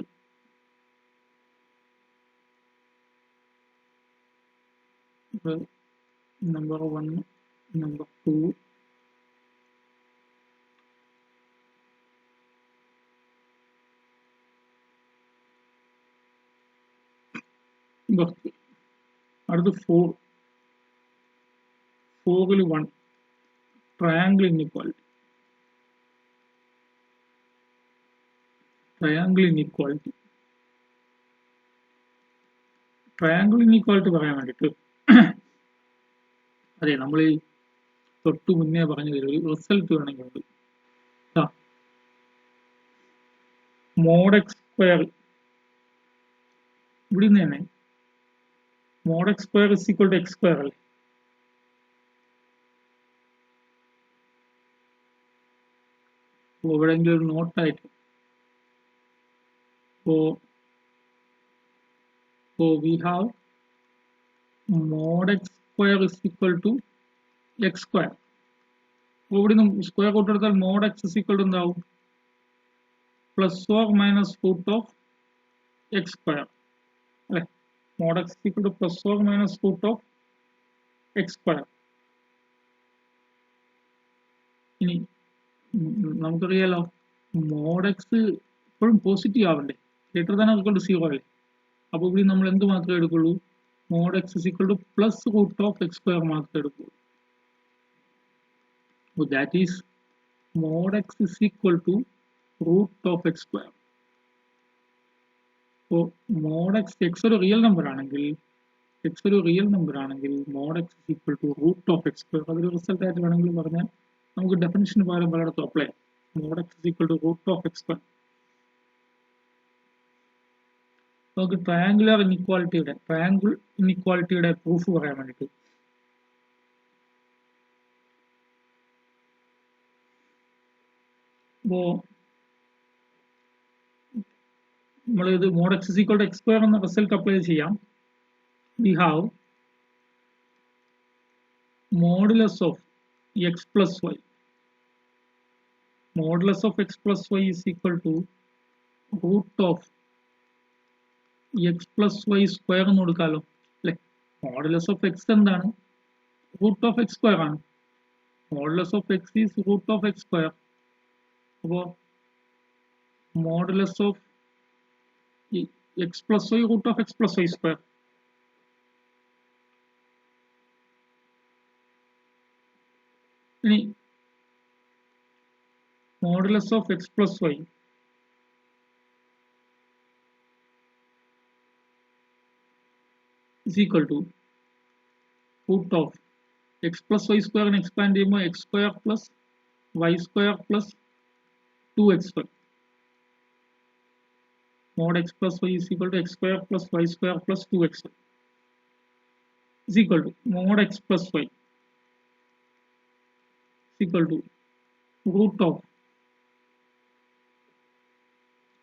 നമ്പർ 1 നമ്പർ 2 കുറച്ച്. അടുത്ത് 4 4ൽ 1 ട്രയാങ്കിൾ ഇൻഇക്വാലിറ്റി. ട്രയാങ്കിൾ ഇൻഇക്വാലിറ്റി പറയാൻ വേണ്ടിയിട്ട് അതെ നമ്മൾ ഈ തൊട്ടു മുന്നേ പറഞ്ഞതിൽ ഒരു റിസൾട്ട് വേണമെങ്കിൽ മോഡ് എക്സ് സ്ക്വയർ ഇവിടെ നിന്ന് തന്നെ mod x square is equal to x square അല്ലേ? എവിടെയെങ്കിലും ഒരു നോട്ടായിട്ട് we have mod x square is equal to x square. ഇവിടെ നിന്ന് സ്ക്വയർ റൂട്ട് എടുത്താൽ mod x is equal to എന്താവും? Plus or minus root of x square അല്ലെ? mod x is equal to plus or minus root of x square. ഇനി നമുക്കറിയാലോ mod x എപ്പോഴും positive ആവണ്ടേ? Greater than or equal to 0 അല്ലേ? അപ്പോൾ ഇവിടെ നമ്മൾ എന്ത് മാത്രമേ എടുക്കുള്ളൂ? mod x is equal to plus root of x square മാത്രമേ എടുക്കുള്ളൂ. So that is mod x is equal to root of x square. So mod x ഒരു റിയൽ നമ്പർ ആണെങ്കിൽ mod x is equal to root of x square. അതൊരു result ആയിട്ട് വേണമെങ്കിൽ പറഞ്ഞാൽ നമുക്ക് definition പകരം പലയിടത്തും apply. mod x is equal to root of x square. നമുക്ക് ട്രയാങ്കിൾ ഇൻഇക്വാലിറ്റിയുടെ പ്രൂഫ് പറയാൻ വേണ്ടിയിട്ട് അപ്പോൾ നമ്മളിത് mod x is equal to x square എന്ന റിസൾട്ട് അപ്ലൈ ചെയ്യാം. we have modulus of x plus y. Modulus of x plus y is equal to root of x plus y square എന്ന് കൊടുക്കാമല്ലോ അല്ലെ? Modulus of x എന്താണ്? Root of x square ആണ്. Modulus of x is root of x square. അപ്പോൾ modulus of x plus y root of x plus y square. ഇനി modulus of x plus y is equal to root of x plus y square and expand ചെയ്യുമ്പോൾ x square plus y square plus 2xy. mod x plus y is equal to x square plus y square plus 2xy is equal to mod x plus y is equal to root of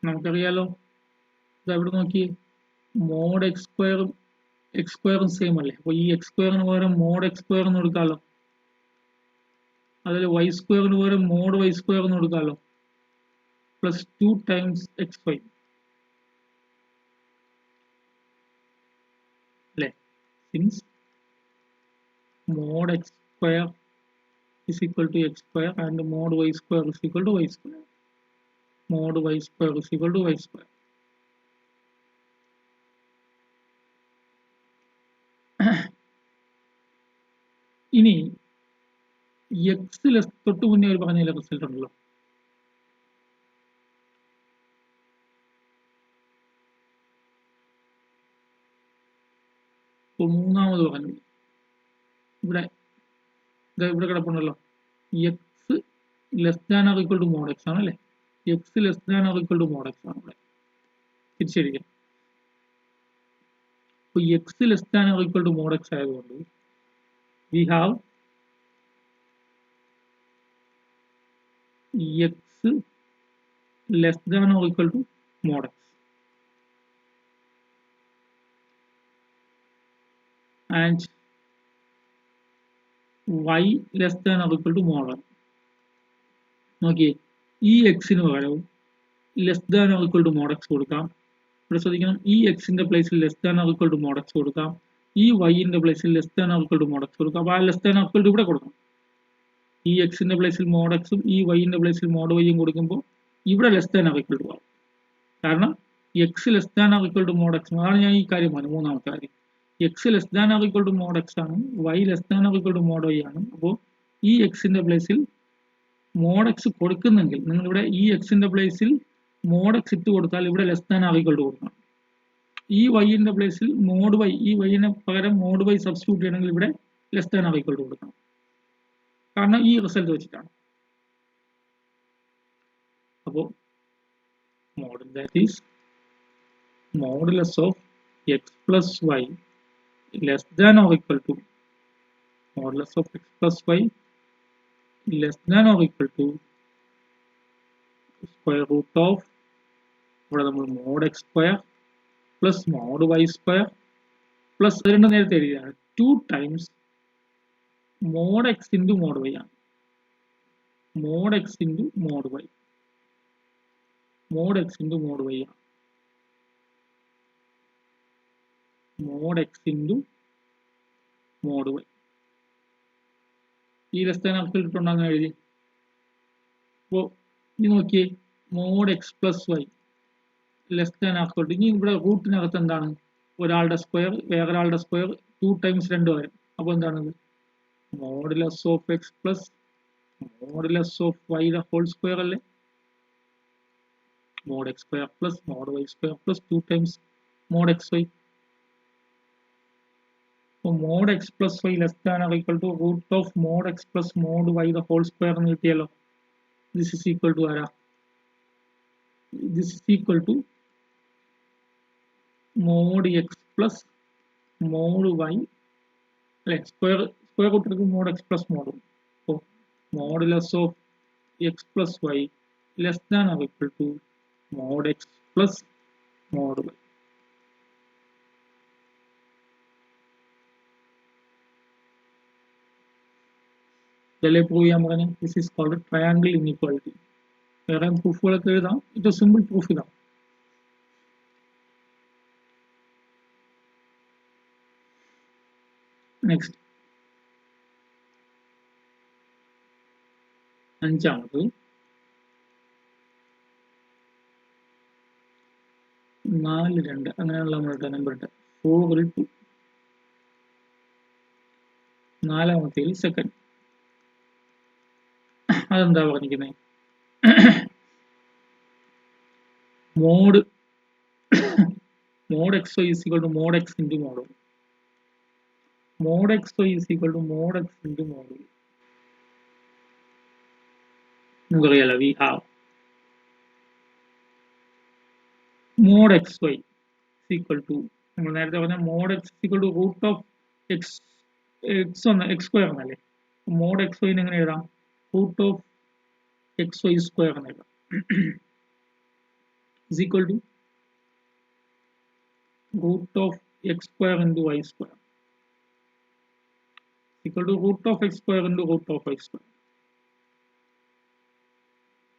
നമുക്കറിയാലോ ഇതെവിടെ നോക്കിയേ mod x സ്ക്വയറും same അല്ലേ? അപ്പോൾ ഈ X സ്ക്വയറിന് പകരം mod x square എന്ന് കൊടുക്കാമല്ലോ. അതിൽ വൈ സ്ക്വയറിന് പകരം മോഡ് വൈ സ്ക്വയർ എന്ന് കൊടുക്കാമല്ലോ. പ്ലസ് 2 ടൈംസ് എക്സ് വൈ അല്ലേ? Since mod x square is equal to x square and mod y square is equal to y square. Mod y square is equal to y square. ഇനി എക്സിൽ തൊട്ട് മുന്നേ ഒരു പറഞ്ഞ result ഉണ്ടല്ലോ. ഇപ്പൊ മൂന്നാമത് പറഞ്ഞു ഇവിടെ കിടപ്പുണ്ടല്ലോ x less than or equal to mod x ആണ് അല്ലേ? X less than or equal to mod x ആണ് ഇവിടെ തിരിച്ചടിക്കാം. അപ്പൊ x less than or equal to mod x ആയതുകൊണ്ട് we have x less than or equal to mod x and y less than or equal to mod y. നോക്കിയേ ഈ എക്സിന് പകരവും less than or equal to mod x കൊടുക്കാം. ഇവിടെ ശ്രദ്ധിക്കണം, ഈ എക്സിന്റെ പ്ലേസിൽ less than or equal to mod x കൊടുക്കാം. ഈ വൈന്റെ പ്ലേസിൽ less than or equal to mod x കൊടുക്കാം. അപ്പോൾ ആ less than or equal to ഇവിടെ കൊടുക്കണം. ഈ എക്സിന്റെ പ്ലേസിൽ മോഡ് എക്സും ഈ വൈന്റെ പ്ലേസിൽ മോഡ് വൈയും കൊടുക്കുമ്പോൾ ഇവിടെ less than or equal to ആവും. കാരണം x less than or equal to mod x. അതാണ് ഞാൻ ഈ കാര്യം പറഞ്ഞു. മൂന്നാമത്തെ കാര്യം x less than or equal to mod x ആണ്, y less than or equal to mod y ആണ്. അപ്പോൾ ഈ എക്സിന്റെ പ്ലേസിൽ മോഡ് എക്സ് കൊടുക്കുന്നെങ്കിൽ നിങ്ങൾ ഇവിടെ ഈ എക്സിന്റെ പ്ലേസിൽ മോഡ് എക്സ് ഇട്ട് കൊടുത്താൽ ഇവിടെ less than or equal to കൊടുക്കണം. ഈ വൈന്റെ പ്ലേസിൽ മോഡ് വൈ, ഈ വൈനെ പകരം മോഡ് വൈ സബ്സ്റ്റിറ്റ്യൂട്ട് ചെയ്യണമെങ്കിൽ ഇവിടെ less than or equal to കൊടുക്കണം. കാരണം ഈ റിസൾട്ട് വെച്ചിട്ടാണ്. അപ്പോൾ mod that is modulus of x plus y less than or equal to modulus of x plus y less than or equal to square root of, ഇവിടെ നമ്മൾ mod x square plus mod y square plus രണ്ട് നേരത്തെ എഴുതിയാണ് 2 times mod x into mod y ആണ്. Mod x into mod y, mod x into mod y ആണ്. Mod x into mod y. ഈ less than ആർക്ക് ഇട്ടുണ്ടോ അങ്ങനെ എഴുതി. അപ്പോൾ ഇനി നോക്കിയേ, mod x plus y less than ആർക്ക്. ഇനി ഇവിടെ റൂട്ടിനകത്ത് എന്താണ്, ഒരാളുടെ സ്ക്വയർ വേറൊരാളുടെ സ്ക്വയർ 2 ടൈംസ് 2 വരും. അപ്പോൾ എന്താണത്, modulus of x plus modulus of y the whole square അല്ലേ. Mod x square plus mod y square plus 2 times mod x y. അപ്പോൾ mod x plus y less than or equal to root of mod x plus mod y the whole square എന്ന് കിട്ടിയല്ലോ. This is equal to ആരാ, this is equal to mod x plus mod y അല്ലെ, square root എടുക്കും mod x plus mod. അപ്പോൾ modulus of x plus y less than or equal to mod x plus mod y. ഇതല്ലേ prove ചെയ്യാൻ പറഞ്ഞത്. This is called triangle inequality. വേറെ പ്രൂഫുകളൊക്കെ എഴുതാം, ഇത് സിമ്പിൾ പ്രൂഫ് ഇതാണ്. നെക്സ്റ്റ് അഞ്ചാമത് 4 2 അങ്ങനെയുള്ള നമ്മളുടെ നമ്പർ 4 2. നാലാമത്തേൽ സെക്കൻഡ്. അതെന്താ പറഞ്ഞിരിക്കുന്നത്, mod x y is equal to mod x into mod y. Mod x y is equal to mod x into mod y. നമുക്കറിയാലോ, we have mod x y equal to, നമ്മൾ നേരത്തെ പറഞ്ഞ mod x equal to root of x x square എന്നല്ലേ. Mod x y എങ്ങനെ എഴുതാം, root of x y square എന്ന് എഴുതാം. is equal to root of x square into y square equal to root of x square into root of y square.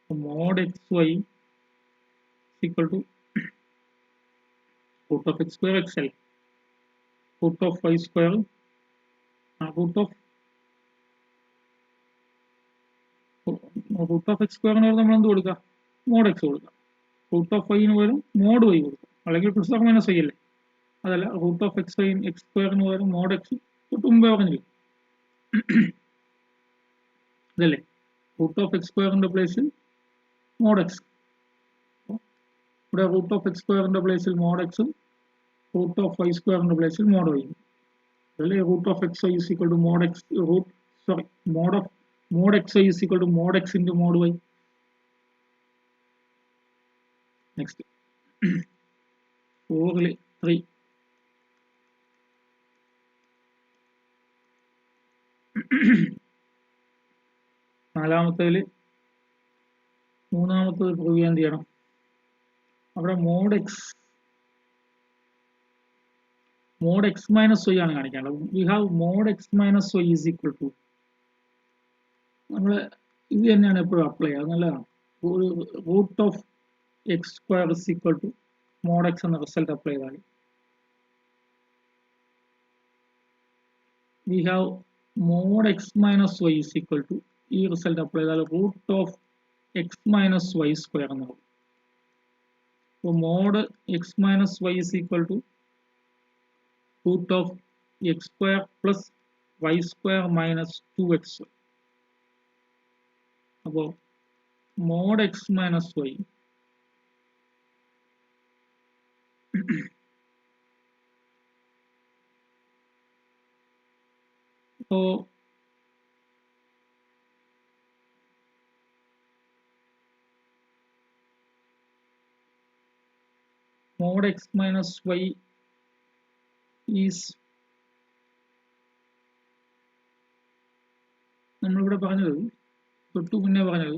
So mod xy is equal to root of x square xl, root of y square root of x square എന്ന് പറഞ്ഞാൽ നമ്മൾ എന്ത് കൊടുക്കുക, mod x കൊടുക്കുക. root of y ന് പകരം mod y കൊടുക്കുക. അല്ലെങ്കിൽ പ്ലസ് ഓർ മൈനസ് y അല്ലേ, അതല്ല root of x y x square ന് പകരം mod x തൊട്ട് മുമ്പേ പറഞ്ഞില്ലേ ഇതല്ലേ. root of x square പ്ലേസിൽ mod x, ഇവിടെ root of x square പ്ലേസിൽ mod x, root of y square പ്ലേസിൽ mod y. അതല്ലേ root of xy is equal to mod x mod xy is equal to mod x into mod y. Next 4 3 നാലാമത്തേല് മൂന്നാമത്തേത് prove ചെയ്യാൻ ചെയ്യണം. അവിടെ mod x minus y ആണ് കാണിക്കാനുള്ളത്. We have mod x minus y is equal to, നമ്മൾ ഇത് തന്നെയാണ് എപ്പോഴും അപ്ലൈ ചെയ്യുക, നല്ലതാണ്. Root of x square is equal to mod x എന്ന റിസൾട്ട് അപ്ലൈ ചെയ്താൽ we have mod x minus y is equal to, ഈ റിസൾട്ട് അപ്ലൈ ചെയ്താൽ root of x minus y square എന്നാകും. So mod x minus y is equal to root of x square plus y square minus 2x. അപ്പോൾ mod x minus y so mod x minus y is നമ്മളിവിടെ പറഞ്ഞത് തൊട്ടു മുന്നേ പറഞ്ഞത്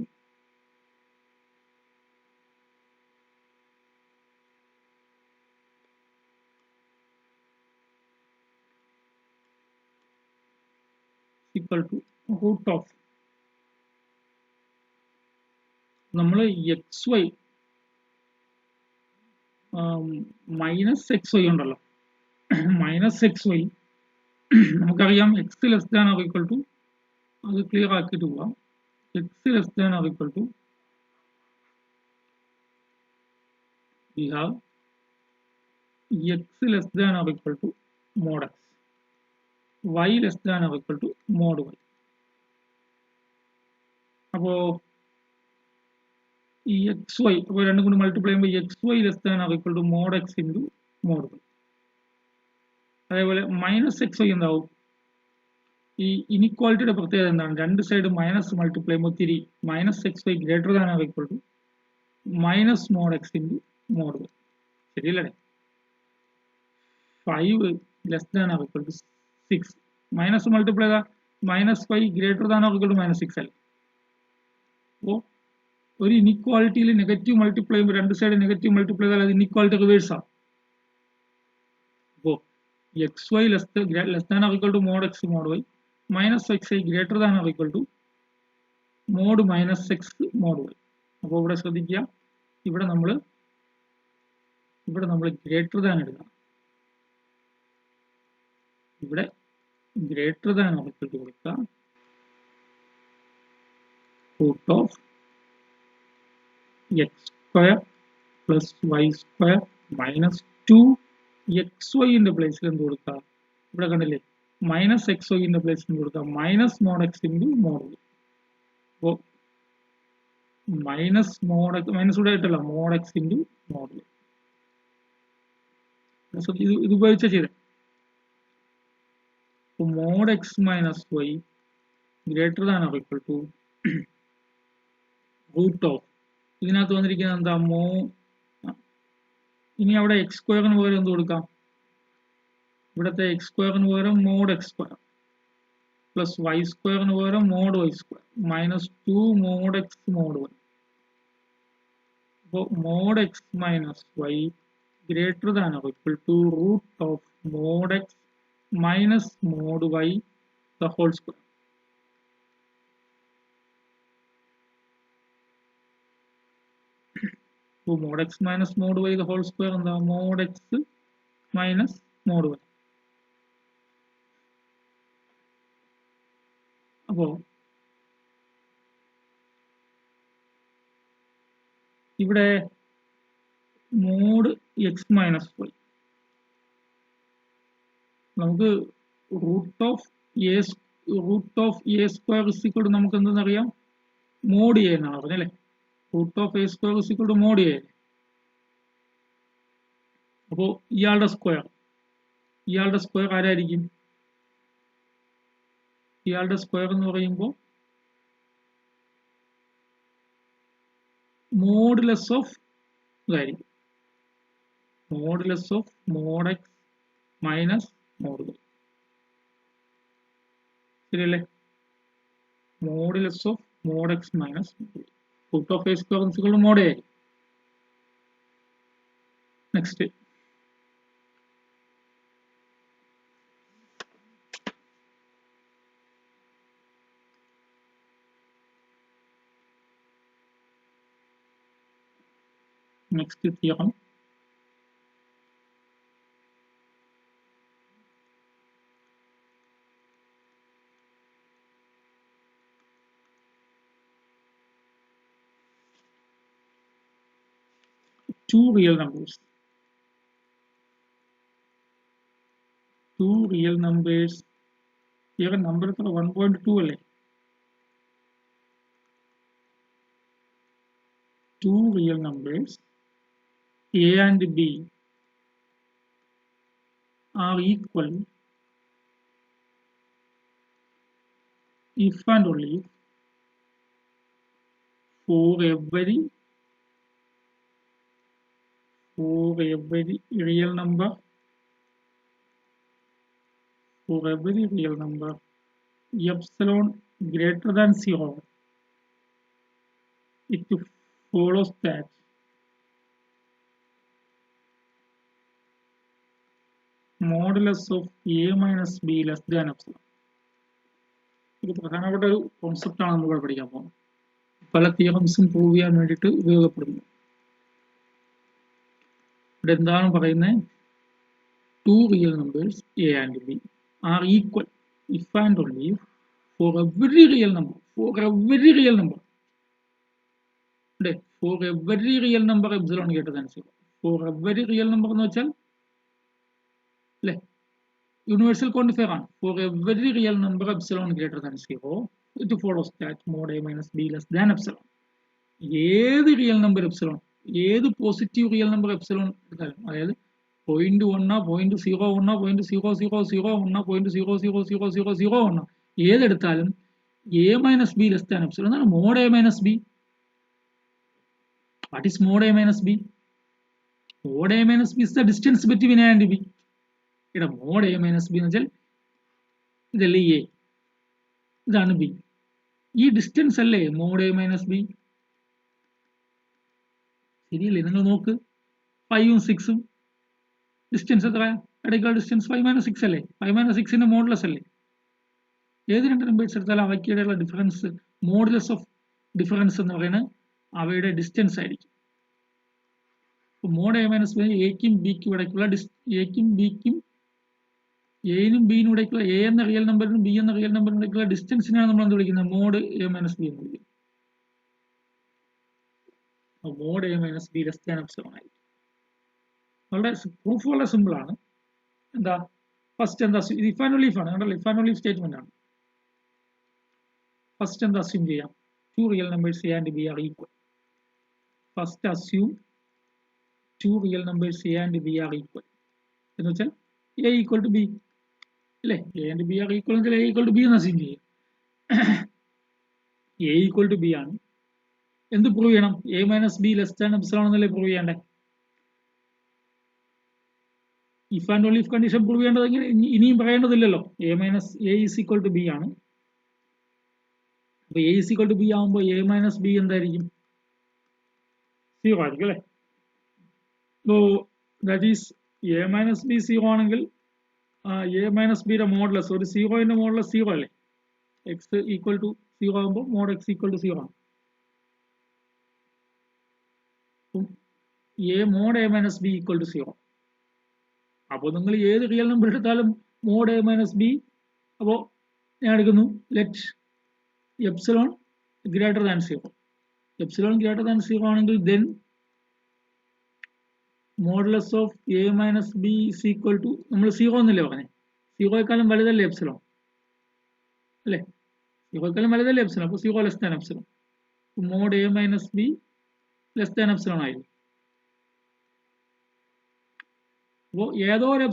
equal to root of നമ്മൾ x y minus x y ഉണ്ടല്ലോ minus x y നമുക്കറിയാം x less than or equal to അത് ക്ലിയർ ആക്കിയിട്ട് പോവാം x less than or equal to we have x less than or equal to mod x, y less than or equal to mod y. അപ്പോൾ ഈ X y അപ്പോൾ രണ്ടും കൂടി multiply ചെയ്യുമ്പോൾ x y less than or equal to mod x into mod y. അതേപോലെ minus x y എന്താവും ഈ ഇനിക്വാളിറ്റിയുടെ പ്രത്യേകത എന്താണ് രണ്ട് സൈഡ് മൈനസ് മൾട്ടിപ്ലൈ ചെയ്യുമ്പോൾ തിരി minus x y greater than or equal to minus mod x into mod y. ശരിയല്ലേ 5 less than or equal to 6 minus multiply ചെയ്താൽ minus 5 greater than or equal to minus 6 അല്ലേ. അപ്പോൾ ഒരു ഇനിക്വാളിറ്റിയിൽ negative multiply ചെയ്യുമ്പോൾ രണ്ട് side negative multiply ചെയ്താൽ അത് inequality reverse ആണ്. അപ്പോൾ x y less than or equal to mod x mod y minus x y greater than or equal to mod minus x mod y. അപ്പോൾ ഇവിടെ ശ്രദ്ധിക്കുക ഇവിടെ നമ്മൾ ഗ്രേറ്റർ ദാൻ എടുക്കണം. ഇവിടെ greater than or equal to കൊടുക്കുക root of x square plus y square minus 2 xy ന്റെ പ്ലേസിൽ എന്ത് കൊടുക്കുക ഇവിടെ കണ്ടില്ലേ മൈനസ് എക്സ് വൈ ന്റെ പ്ലേസിൽ കൊടുക്കുക minus mod x into mod y. അപ്പോൾ മൈനസ് ഇവിടെ ആയിട്ടല്ല mod x into mod y. ഇത് ഉപയോഗിച്ചാൽ ചെയ്തേ. അപ്പോൾ mod x minus y greater than or equal to root of ഇതിനകത്ത് വന്നിരിക്കുന്നത് എന്താ ഇനി അവിടെ എക്സ് സ്ക്വയറിന് പകരം എന്ത് കൊടുക്കാം ഇവിടുത്തെ എക്സ് സ്ക്വയറിന് പകരം mod x square plus y സ്ക്വയറിന് പകരം mod y square minus 2 mod x mod y. അപ്പോൾ mod x minus y greater than or equal to root of mod x minus mod y the whole square. mod x minus mod y the whole square എന്താ mod x minus mod y. അപ്പോൾ ഇവിടെ mod x minus y നമുക്ക് root of A square is equal to നമുക്ക് എന്തെന്നറിയാം mod A എന്നാണ് പറഞ്ഞല്ലേ. Root of A square is equal to mod A. അപ്പോൾ ഇയാളുടെ സ്ക്വയർ ആരായിരിക്കും ഇയാളുടെ സ്ക്വയർ എന്ന് പറയുമ്പോൾ മോഡുലസ് ഓഫ് ഇതായിരിക്കും modulus of mod x minus mod y. ശരിയല്ലേ modulus of mod x minus root of A square is equal to mod A. Next theorem. two real numbers. Two real numbers. Here number is 1.2 അല്ലേ? Two real numbers A and B are equal if and only for every real number, for every real number epsilon greater than 0, it follows that modulus of A minus B less than epsilon. ഇത് പ്രധാനപ്പെട്ട ഒരു concept ആണ് നമ്മൾ പഠിക്കാൻ പോകുന്നത്. പല തിയറംസും prove ചെയ്യാൻ വേണ്ടിയിട്ട് ഉപയോഗപ്പെടുന്നു. ഇവിടെ എന്താണ് പറയുന്നത്? Two real numbers A and B are equal if and only for every real number. For every real number. For every real number epsilon greater than 0. For every real number എന്ന് വെച്ചാൽ അല്ലേ universal quantifier ആണ്. For every real number epsilon greater than 0, it follows that mod A minus B less than epsilon. ഏത് real number epsilon, ഏത് positive real number epsilon എടുത്താലും, അതായത് 0.1, 0.01, 0.0001, 0.000001 ഏതെടുത്താലും A minus B less than epsilon എന്നാണ് mod A minus B. What is mod A minus B? Mod A minus B is the distance between A and B. ഇവിടെ mod A minus B എന്ന് വെച്ചാൽ ഇതല്ലേ A, ഇതാണ് B. ഈ distance അല്ലേ mod A minus B? ശരിയല്ലേ? നിങ്ങൾ നോക്ക്, 5ഉം 6ഉം ഡിസ്റ്റൻസ് എത്ര? ഇടയ്ക്കുള്ള ഡിസ്റ്റൻസ് 5 - 6 അല്ലേ? 5 - 6ന്റെ മോഡുലസ് അല്ലേ? ഏത് രണ്ട് നമ്പേഴ്സ് എടുത്താലും അവയ്ക്കിടയിലുള്ള ഡിഫറൻസ്, മോഡുലസ് ഓഫ് ഡിഫറൻസ് എന്ന് പറയുന്നത് അവയുടെ ഡിസ്റ്റൻസ് ആയിരിക്കും. മോഡ് A minus B എക്കും ബിക്കും ഇടയ്ക്കുള്ള എക്കും ബിക്കും എനും ബിനും ഇടയ്ക്കുള്ള എ എന്ന റിയൽ നമ്പറിനും ബി എന്ന റിയൽ നമ്പറിനും ഇടയ്ക്കുള്ള ഡിസ്റ്റൻസിനാണ് നമ്മൾ എന്ത് വിളിക്കുന്നത്? മോഡ് A minus B എന്ന് വിളിക്കുന്നത്. mod A minus B less than epsilon ആയിരിക്കും. വളരെ പ്രൂഫ് വളരെ സിമ്പിൾ ആണ്. എന്താ ഫസ്റ്റ് എന്താ? ഇഫ് ആൻഡ് ഓൺലി ഇഫ് ആണ്. കണ്ടല്ലോ, ഇഫ് ആൻഡ് ഓൺലി സ്റ്റേറ്റ്മെന്റ് ആണ്. ഫസ്റ്റ് എന്താ അസ്യൂം ചെയ്യാം? Two real numbers A and B are equal. First assume two real numbers A and B are equal. എന്ന് വെച്ചാൽ A equal to B അല്ലേ? A and B are equal എന്നുവെച്ചാൽ A equal to B എന്ന് assume ചെയ്യും. A equal to B ആണ്. എന്ത് prove ചെയ്യണം? A minus B less than epsilon എന്നല്ലേ പ്രൂവ് ചെയ്യണ്ടേ? If and only if condition prove ചെയ്യേണ്ടത് ഇനിയും പറയേണ്ടതില്ലല്ലോ. A minus A is equal to B ആണ്. അപ്പൊ A is equal to B ആവുമ്പോൾ A minus B എന്തായിരിക്കും? 0 ആയിരിക്കും അല്ലേ? So that is A minus B 0 ആണെങ്കിൽ A minus B യുടെ മോഡുലസ്, ഒരു 0ന്റെ മോഡുലസ് 0 അല്ലേ? x ഈക്വൽ ടു 0 ആകുമ്പോൾ മോഡ് x ഈക്വൽ ടു 0 ആണ്. Mod A minus B equal to 0. അപ്പോൾ നിങ്ങൾ ഏത് റിയൽ നമ്പർ എടുത്താലും മോഡ് A minus B. അപ്പോൾ ഞാൻ എടുക്കുന്നു let epsilon greater than 0. Epsilon greater than 0 ആണെങ്കിൽ then modulus of A minus B is equal to, നമ്മൾ 0 എന്നല്ലേ പറഞ്ഞത്? 0ക്കാളും വലുതല്ലേ എപ്സിലോൺ അല്ലേ? 0ക്കാളും വലുതല്ലേ എപ്സിലോൺ? അപ്പോൾ 0 less than epsilon. Mod A minus B less than epsilon ആയിരുന്നു. അപ്പോൾ ഏതോ ഒരു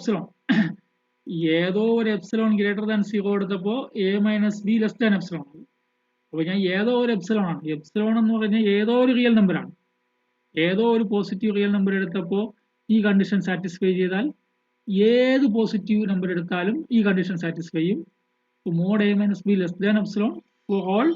എപ്സിലോൺ ഗ്രേറ്റർ ദാൻ 0 എടുത്തപ്പോൾ A minus B less than epsilon ആയി. അപ്പോൾ ഞാൻ ഏതോ ഒരു എപ്സിലോൺ ആണ്. എപ്സിലോൺ എന്ന് പറഞ്ഞാൽ ഏതോ ഒരു റിയൽ നമ്പറാണ്. ഏതോ ഒരു പോസിറ്റീവ് റിയൽ നമ്പർ എടുത്തപ്പോൾ ഈ കണ്ടീഷൻ സാറ്റിസ്ഫൈ ചെയ്താൽ ഏത് പോസിറ്റീവ് നമ്പർ എടുത്താലും ഈ കണ്ടീഷൻ സാറ്റിസ്ഫൈ ചെയ്യും. Mod A minus B less than epsilon for all